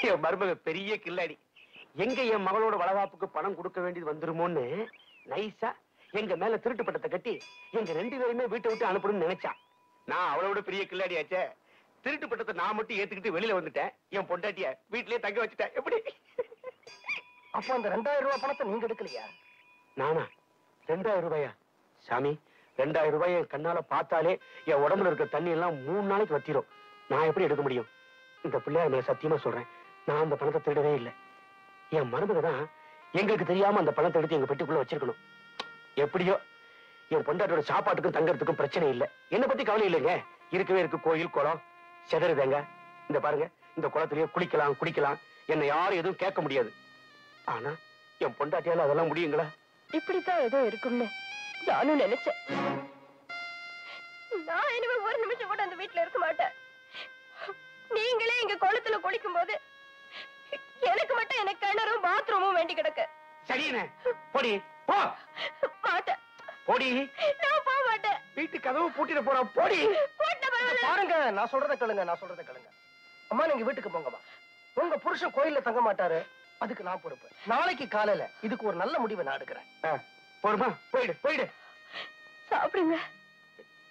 என் மருமக பெரிய கில்லாடி. எங்க என் மகளோட வளகாப்புக்கு பணம் கொடுக்க வேண்டியது வந்துருமோன்னு நைஸா எங்க மேல திருட்டு பட்டத்தை கட்டி எங்க 2 பேருமே வீட்டை விட்டு அனுப்பணும்னு நினைச்சான். நான் அவளோட பெரிய கில்லாடி ஆச்சே. திருட்டு பட்டத்தை நான் மட்டும் ஏத்துக்கிட்டு வெளியில வந்துட்டேன். என் பொண்டாட்டிய வீட்லயே தங்க வச்சுட்டேன். எப்படி? அப்போ அந்த 2000 ரூபாய் பணத்தை நீங்க எடுக்கலையா? நானா? 2000 ரூபாயா? சாமி, 2000 ரூபாய் என் கண்ணால பார்த்தாலே என் உடம்புல இருக்க தண்ணி எல்லாம் 3 நாளைக்கு வத்திரும். நான் எப்படி எடுக்க முடியும்? இந்த பிள்ளையார் மேல சத்தியமா சொல்றேன், நான் அந்த பணத்தை திருடவே இல்லை. என் மருமக தான் எங்களுக்கு தெரியாம அந்த பணத்தை எடுத்து எங்க பெட்டிக்குள்ள வச்சிருக்கணும். எப்படியோ என் பொண்டாட்டோட சாப்பாட்டுக்கும் தங்கறதுக்கும் பிரச்சனை இல்லை. என்னை பத்தி கவலை இல்லைங்க. இருக்கவே இருக்கு கோயில் குளம் செதறுதேங்க. இந்த பாருங்க, இந்த குளத்திலேயே குளிக்கலாம் குடிக்கலாம். என்னை யாரும் எதுவும் கேட்க முடியாது. ஆனா என் பொண்டாட்டியால அதெல்லாம் முடியுங்களா? இப்படித்தான் ஏதோ இருக்கும்னு நானும் நினைச்சேன். நான் இனிமே ஒரு நிமிஷம் கூட அந்த வீட்டுல இருக்க மாட்டேன். நீங்களே இங்க குளத்துல குளிக்கும் போது எனக்கு மட்டும் எனக்கு கிணறும் பாத்ரூமும் வேண்டி கிடக்கு. சரிண்ணே, போடி போ. மாட்டேன். போடி. நான் போக மாட்டேன். வீட்டு கதவு பூட்டிட போறா. போடி. பாருங்க, நான் சொல்றதை கேளுங்க. அம்மா, நீங்க வீட்டுக்கு போங்கம்மா. உங்க புருஷன் கோயில்ல தங்க மாட்டாரு, அதுக்கு நான் பொறுப்பு. நாளைக்கு காலையில இதுக்கு ஒரு நல்ல முடிவை நான் எடுக்கிறேன். போருமா, போயிடு. சாப்பிடுங்க.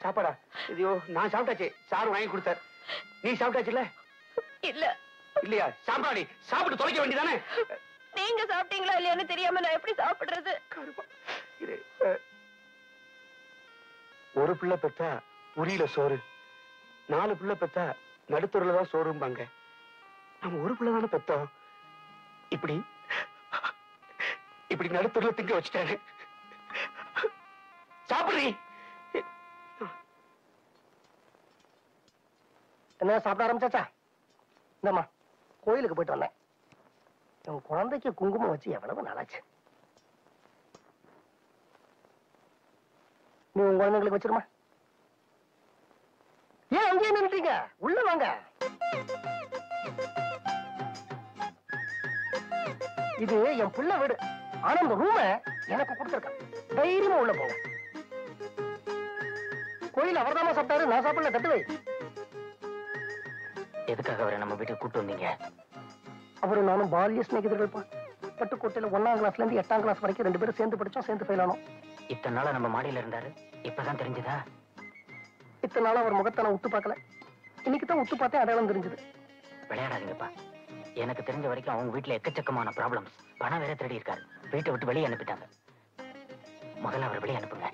சாப்பாடா? ஐயோ, நான் சாப்பிட்டாச்சு. சாரு வாங்கி கொடுத்தார். நீ சாப்பிட்டாச்சுல்ல? இல்ல. இல்லையா? சாப்பாடி சாப்பிட்டு தொலைக்க வேண்டியதானே? நீங்க சாப்பிட்டீங்களா இல்லையான்னு தெரியாம நான் எப்படி சாப்பிடுறது? ஒரு பிள்ளை பெத்தா உரியில சோறு, 4 பிள்ளை பெத்தா நடுத்தூர்ல தான் சோறும்பாங்க. நம்ம ஒரு பிள்ளை தானே பெத்தோம். இப்படி நடுத்தூர்ல திங்க வச்சுட்டாரு. சாப்பிடுறீ? என்ன சாப்பிட ஆரம்பிச்சாச்சா? இந்தம்மா, கோயிலுக்கு போயிட்டு வந்தேன். என் குழந்தைக்கு குங்குமம் வச்சு எவ்வளவு நாளாச்சு. நீ உங்க குழந்தைங்களுக்கு வச்சிருமா. ஏன் அங்கேயே நின்றுட்டீங்க? உள்ள வாங்க. இது என் பிள்ளை வீடு. ஆனா இந்த ரூம எனக்கு கொடுத்துருக்கேன். தைரியமா உள்ள போங்க. கோயில் அவர்தாமா சாப்பிட்டாரு, நான் சாப்பிடல. தட்டு வை. எதுக்காக அவரை நம்ம வீட்டுக்கு கூட்டு வந்தீங்க? அவரு நானும் பால்ய சிநேகிதர்கள். பட்டுக்கோட்டையில 1ஆம் கிளாஸ்ல இருந்து 8ஆம் கிளாஸ் வரைக்கும் 2 பேரும் சேர்ந்து படிச்சோம், சேர்ந்து ஃபெயில் ஆனோம். இத்தனை நாளா நம்ம மாடியில இருந்தாரு, இப்பதான் தெரிஞ்சதா? இத்தனை நாளா அவர் முகத்தை நான் உத்து பார்க்கல. இன்னைக்கு தான் உத்து பார்த்தேன், அடையாளம் தெரிஞ்சது. விளையாடாதீங்கப்பா. எனக்கு தெரிஞ்ச வரைக்கும் அவங்க வீட்டுல எக்கச்சக்கமான ப்ராப்ளம்ஸ். பணம் வேற திருடி இருக்காரு. வீட்டை விட்டு வெளியே அனுப்பிட்டாங்க. முதல்ல அவர் வெளியே அனுப்புங்க.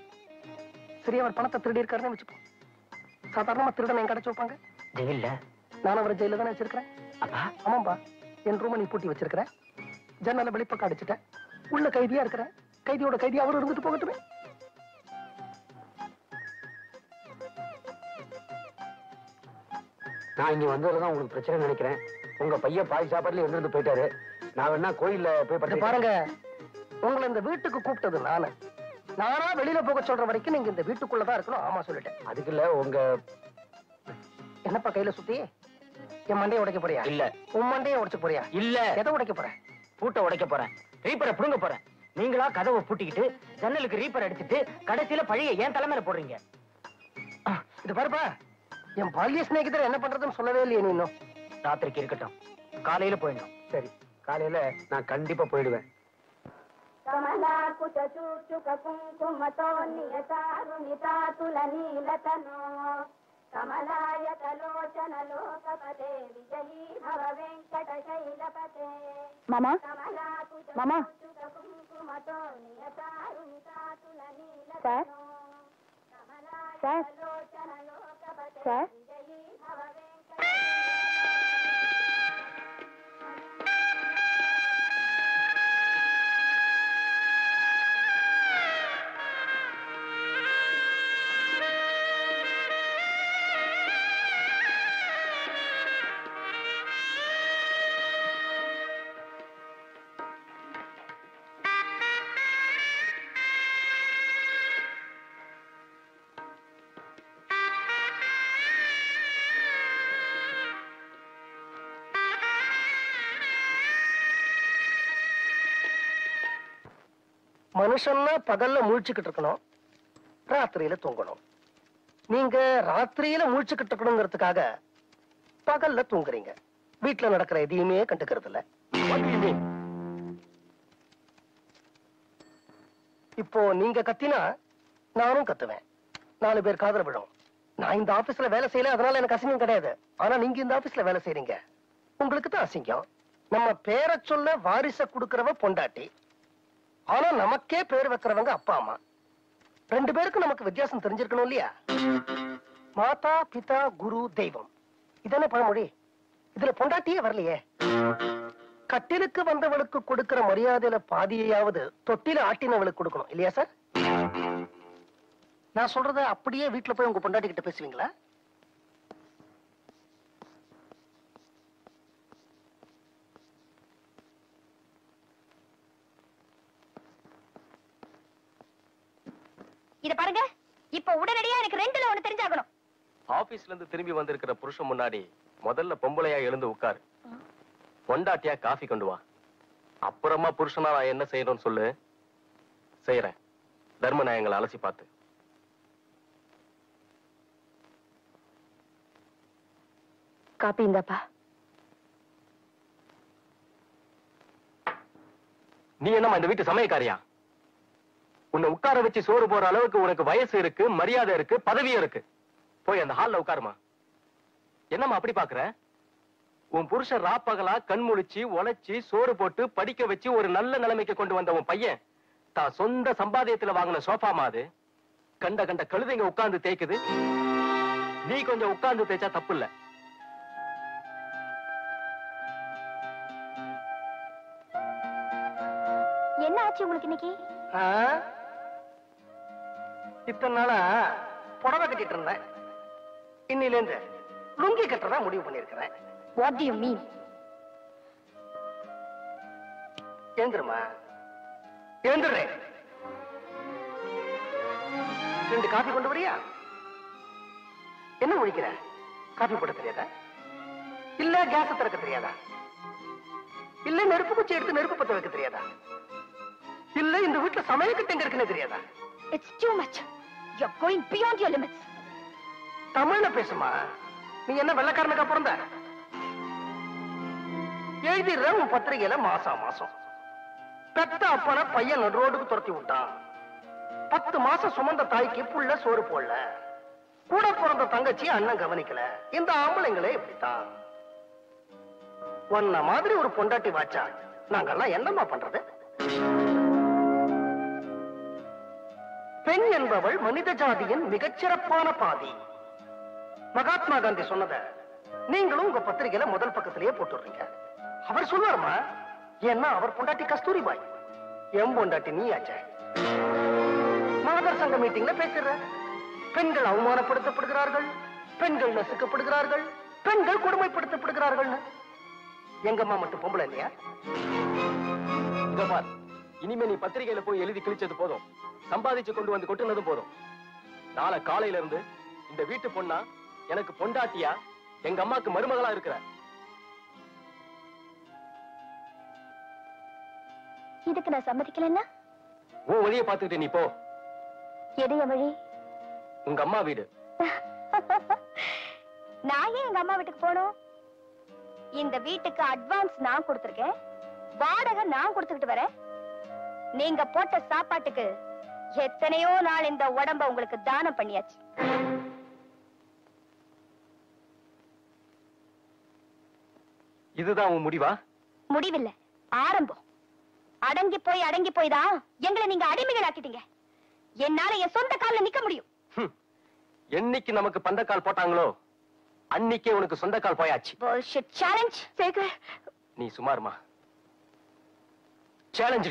சரி, அவர் பணத்தை திருடி இருக்காருன்னு வச்சுப்போம். சாதாரணமா திருடனை எங்க அடைச்சு வைப்பாங்க? ஜெயில்ல. நான் அவரை ஜெயில தானே வச்சிருக்கிறேன். அப்பா? ஆமாம்பா, என் ரூம நீ பூட்டி வச்சிருக்கிற. ஜன்னல வெளிப்பக்கம் அடிச்சுட்டேன். உள்ள கைதியா இருக்கிறேன். கைதியோட கைதியா அவரும் இருந்துட்டு போகட்டுமே. நான் இங்க வந்ததுலதான் உங்களுக்கு பிரச்சனை நினைக்கிறேன். உங்க பையன் பாதி சாப்பாட்டுல இருந்து போயிட்டாரு. நான் வேணா கோயில்ல போய் படுத்து பாருங்க. உங்களை இந்த வீட்டுக்கு கூப்பிட்டது நானா வெளியில போக சொல்ற வரைக்கும் நீங்க இந்த வீட்டுக்குள்ளதான் இருக்கணும். ஆமா சொல்லிட்டேன். அதுக்கு இல்ல, உங்க என்னப்பா கையில சுத்தி? என் மண்டையை உடைக்க போறியா? இல்ல. உன் மண்டையை உடைச்சு போறியா? இல்ல. எதை உடைக்க போற? பூட்டை உடைக்க போறேன். ரீப்பரை புடுங்க போறேன். நீங்களா கதவை பூட்டிக்கிட்டு ஜன்னலுக்கு ரீப்பர் அடிச்சுட்டு கடைசியில பழைய என் தலைமையில போடுறீங்க. இது பாருப்பா, என் பால்ய சிநேகிதர் என்ன பண்றதுன்னு சொல்லவே இல்லையே நீ இன்னும். ராத்திரிக்கு இருக்கட்டும், காலையில போயிடணும். சரி, காலையில நான் கண்டிப்பா போயிடுவேன். कमला कुच चूचुक कुंकुमतो नियतारुणिता तुलनीलतनो कमलायतलोचन लोकपते विजयी भव वेंकटशैलपते मामा मामा कुंकुमतो नियतारुणिता तुलनीलतनो कमलायतलोचन लोकपते विजयी भव மனுஷன்னா பகல்ல முழிச்சுக்கிட்டு இருக்கணும், ராத்திரியில தூங்கணும். நீங்க ராத்திரியில முழிச்சுக்கிட்டு இருக்கணுங்கிறதுக்காக பகல்ல தூங்குறீங்க, வீட்டுல நடக்கிற எதையுமே கண்டுக்கிறது இல்ல. What do you mean? இப்போ நீங்க கத்தினா நானும் கத்துவேன், 4 பேர் காதல விடும். நான் இந்த ஆபீஸ்ல வேலை செய்யல, அதனால எனக்கு அசிங்கம் கிடையாது. ஆனா நீங்க இந்த ஆபீஸ்ல வேலை செய்றீங்க, உங்களுக்கு தான் அசிங்கம். நம்ம பேரை சொல்ல வாரிச குடுக்கறவ பொண்டாட்டி, ஆனா நமக்கே பேர் வைக்கிறவங்க அப்பா அம்மா. 2 பேருக்கு நமக்கு வித்தியாசம் தெரிஞ்சிருக்கணும் இல்லையா? மாதா பிதா குரு தெய்வம், இதானே பழமொழி. இதுல பொண்டாட்டியே வரலையே. கட்டிலுக்கு வந்தவளுக்கு கொடுக்கிற மரியாதையில பாதியையாவது தொட்டில ஆட்டினவளுக்கு கொடுக்கணும் இல்லையா சார்? நான் சொல்றத அப்படியே வீட்டுல போய் உங்க பொண்டாட்டி கிட்ட பேசுவீங்களா? இத பாருங்க, இப்ப உடனடியா எனக்கு 2ல 1 தெரிஞ்சாகணும். ஆபீஸ்ல இருந்து திரும்பி வந்திருக்கிற புருஷன் முன்னாடி முதல்ல பொம்பளையா எழுந்து உட்காரு, பொண்டாட்டியா காஃபி கொண்டு வா, அப்புறமா புருஷனா நான் என்ன செய்யணும்னு சொல்லு. செய்யறேன். தர்ம நியாயங்களை அலசி பார்த்து. காப்பி இந்தாப்பா. நீ என்னம்மா இந்த வீட்டு சமயக்காரியா? உன்னை உட்கார வச்சு சோறு போற அளவுக்கு உனக்கு வயசு இருக்கு, மரியாதை இருக்கு, பதவியும் இருக்கு. போய் அந்த ஹால்ல உட்காருமா. என்னம்மா அப்படி பாக்குற? உன் புருஷன் ராப்பகலா கண் முழிச்சு உழைச்சி சோறு போட்டு படிக்க வச்சு ஒரு நல்ல நிலைமைக்கு கொண்டு வந்த உன் பையன் தான் சொந்த சம்பாதியத்துல வாங்கின சோஃபா மாது கண்ட கண்ட கழுதைங்க உட்கார்ந்து தேய்க்குது. நீ கொஞ்சம் உட்கார்ந்து தேய்ச்சா தப்பு இல்ல. என்ன ஆச்சு உங்களுக்கு இன்னைக்கு? இத்தனை நாளா புடவை கட்டிட்டு இருந்தேன், இன்னில இருந்து லுங்கி கட்டுறதா முடிவு பண்ணிருக்கிறேன். What do you mean? எழுந்துருமா, எழுந்துடுறே. 2 coffee கொண்டு வரியா? என்ன ஒழிக்கிற? காபி போட தெரியாதா? இல்ல கேஸ் திறக்க தெரியாதா? இல்ல நெருப்பு குச்சி எடுத்து நெருப்பு பத்த வைக்க தெரியாதா? இல்ல இந்த வீட்டுல சமையல் எங்க இருக்குன்னு தெரியாதா? It's too much. You're going beyond your limits. தமிழ்ல பேசுமா. நீ என்ன வெள்ளக்காரனுக்கா பிறந்த? எழுதிடுற உன் பத்திரிகையில மாசம் மாசம் பெத்த அப்பன பையன் ரோடுக்கு துரத்தி விட்டான், 10 மாசம் சுமந்த தாய்க்கு புள்ள சோறு போடல, கூட பிறந்த தங்கச்சி அண்ணன் கவனிக்கல. இந்த ஆம்பளைங்களே இப்படித்தான். உன்ன மாதிரி ஒரு பொண்டாட்டி வாச்சா நாங்கெல்லாம் என்னமா பண்றது? பெண் என்பவள் மனித ஜாதியின் மிகச்சிறப்பான பாதி. மகாத்மா காந்தி சொன்னத நீங்களும் உங்க பத்திரிகையில முதல் பக்கத்திலேயே போட்டுறீங்க. அவர் சொல்லுவாருமா, ஏன்னா அவர் பொண்டாட்டி கஸ்தூரி பாய், எம் பொண்டாட்டி நீ ஆச்ச. மாதர் சங்க மீட்டிங்ல பேசுற பெண்கள் அவமானப்படுத்தப்படுகிறார்கள், பெண்கள் நசுக்கப்படுகிறார்கள், பெண்கள் கொடுமைப்படுத்தப்படுகிறார்கள். எங்கம்மா மட்டும் பொம்பளை இல்லையா? இதோ பார், இனிமே நீ பத்திரிகையில போய் எழுதி கிழிச்சது போதும், சம்பாதிச்சு கொண்டு வந்து கொட்டுனதும் போதும். நாளை காலையில இருந்து இந்த வீட்டு பொண்ணா, எனக்கு பொண்டாட்டியா, எங்க அம்மாக்கு மருமகளா இருக்கிற. இதுக்கு நான் சம்மதிக்கலன்னா உன் வழியை பார்த்துக்கிட்டு நீ போ. எடைய வழி? உங்க அம்மா வீடு. நான் ஏன் எங்க அம்மா வீட்டுக்கு போகணும்? இந்த வீட்டுக்கு அட்வான்ஸ் நான் கொடுத்திருக்கேன், வாடகை நான் கொடுத்துக்கிட்டு வரேன். நீங்க போட்ட சாப்பாட்டுக்கு எத்தனையோ நாள் இந்த உடம்ப உங்களுக்கு தானம் பண்ணியாச்சு. இதுதான் உன் முடிவா? முடிவில்லை, ஆரம்பம். அடங்கி போய் தான் எங்களை நீங்க அடிமைகள் ஆக்கிட்டீங்க. என்னால என் சொந்த கால்ல நிக்க முடியும். என்னைக்கு நமக்கு பந்தக்கால் போட்டாங்களோ அன்னைக்கே உனக்கு சொந்த கால் போயாச்சு. Bullshit challenge. நீ சுமாருமா. சேலஞ்ச்